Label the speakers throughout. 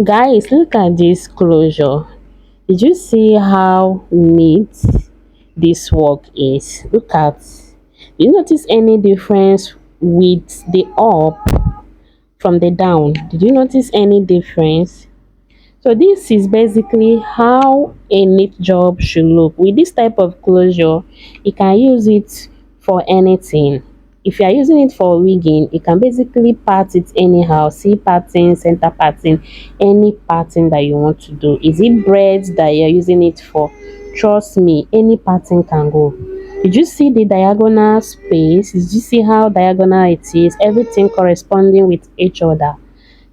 Speaker 1: Guys, look at this closure. Did you see how neat this work is? Look at, do you notice any difference with the up from the down? Did you notice any difference? So this is basically how a knit job should look. With this type of closure, you can use it for anything. If you are using it for wigging, you can basically part it anyhow. See pattern, center pattern, any pattern that you want to do. Is it braids that you're using it for? Trust me, any pattern can go. Did you see the diagonal space? Did you see how diagonal it is? Everything corresponding with each other.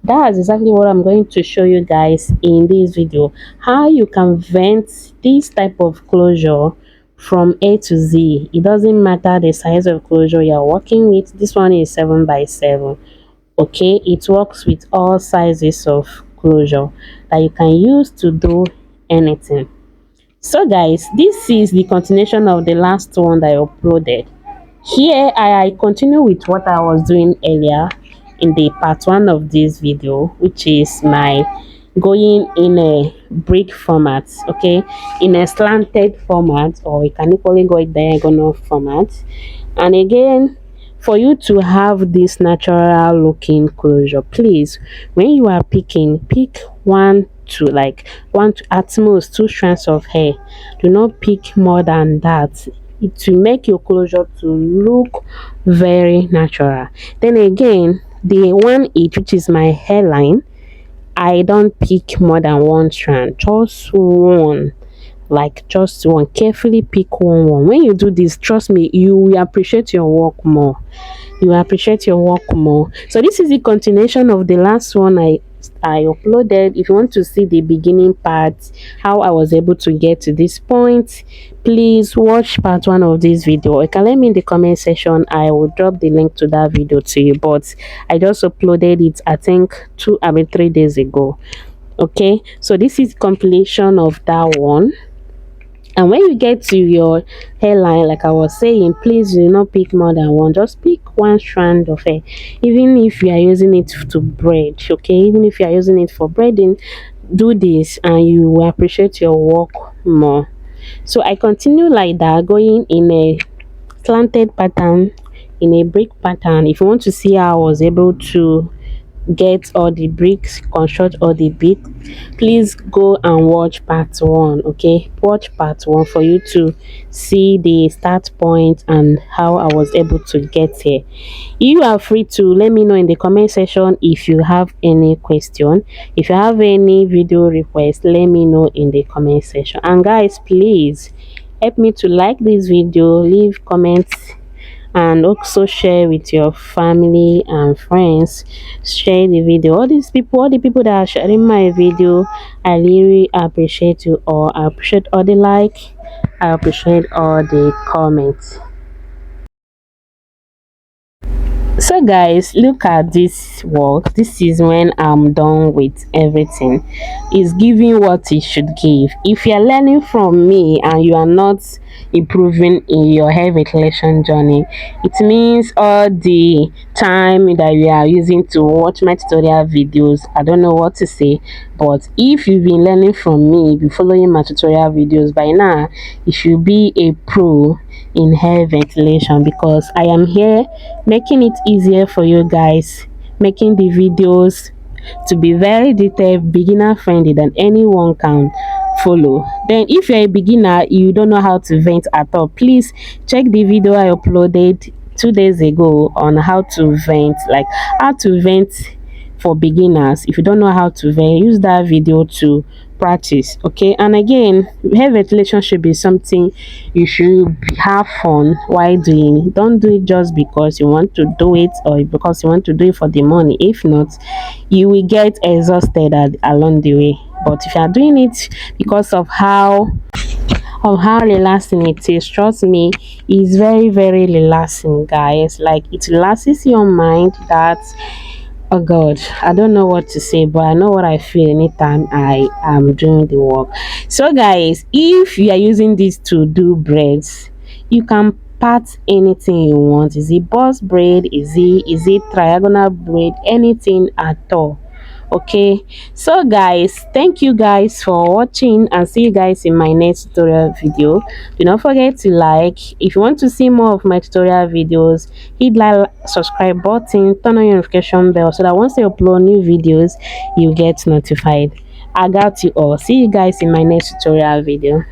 Speaker 1: That's exactly what I'm going to show you guys in this video, how you can vent this type of closure from A to Z. It doesn't matter the size of closure you're working with. This one is 7 by 7. Okay, it works with all sizes of closure that you can use to do anything. So guys, this is the continuation of the last one that I uploaded. Here I continue with what I was doing earlier in the part 1 of this video, which is my going in a brick format, okay, in a slanted format, or you can equally go a diagonal format. And again, for you to have this natural looking closure, please, when you are picking, pick one to at most 2 strands of hair. Do not pick more than that. It will make your closure to look very natural. Then again, the one each, which is my hairline, I don't pick more than 1 strand, just one, like just one. Carefully pick one. When you do this, trust me, you will appreciate your work more. You will appreciate your work more. So this is the continuation of the last one I uploaded. If you want to see the beginning part, how I was able to get to this point, please watch part 1 of this video. You can let me in the comment section. I will drop the link to that video to you, but I just uploaded it, I think 3 days ago. Okay, so this is completion of that one. And when you get to your hairline, like I was saying, please do not pick more than one. Just pick 1 strand of hair, even if you are using it to braid. Okay, even if you are using it for braiding, do this and you will appreciate your work more. So I continue like that, going in a slanted pattern, in a brick pattern. If you want to see how I was able to get all the bricks, construct all the bricks, please go and watch part 1. Okay, watch part 1 for you to see the start point and how I was able to get here. You are free to let me know in the comment section if you have any question. If you have any video request, let me know in the comment section. And guys, please help me to like this video, leave comments, and also share with your family and friends. Share the video. All the people that are sharing my video, I really appreciate you all. I appreciate all the like, I appreciate all the comments. So guys, look at this work. This is when I'm done with everything. It's giving what it should give. If you're learning from me and you are not improving in your hair ventilation journey, it means all the time that you are using to watch my tutorial videos, I don't know what to say. But if you've been learning from me, be following my tutorial videos, by now you should be a pro in hair ventilation, because I am here making it easier for you guys, making the videos to be very detailed, beginner friendly, that anyone can follow. Then if you're a beginner, you don't know how to vent at all, please check the video I uploaded 2 days ago on how to vent, like how to vent for beginners. If you don't know how to vent, use that video to practice. Okay, and again, hair ventilation should be something you should have fun while doing. Don't do it just because you want to do it or because you want to do it for the money. If not, you will get exhausted along the way. But if you are doing it because of how relaxing it is, trust me, it's very relaxing, guys. Like, it relaxes your mind. That, oh god, I don't know what to say, but I know what I feel anytime I am doing the work. So guys, if you are using this to do braids, you can part anything you want. Is it boss braid, is it triangular braid, anything at all. Okay, so guys, thank you guys for watching, and see you guys in my next tutorial video. Do not forget to like. If you want to see more of my tutorial videos, hit that subscribe button, turn on your notification bell, so that once I upload new videos you get notified. I got you all. See you guys in my next tutorial video.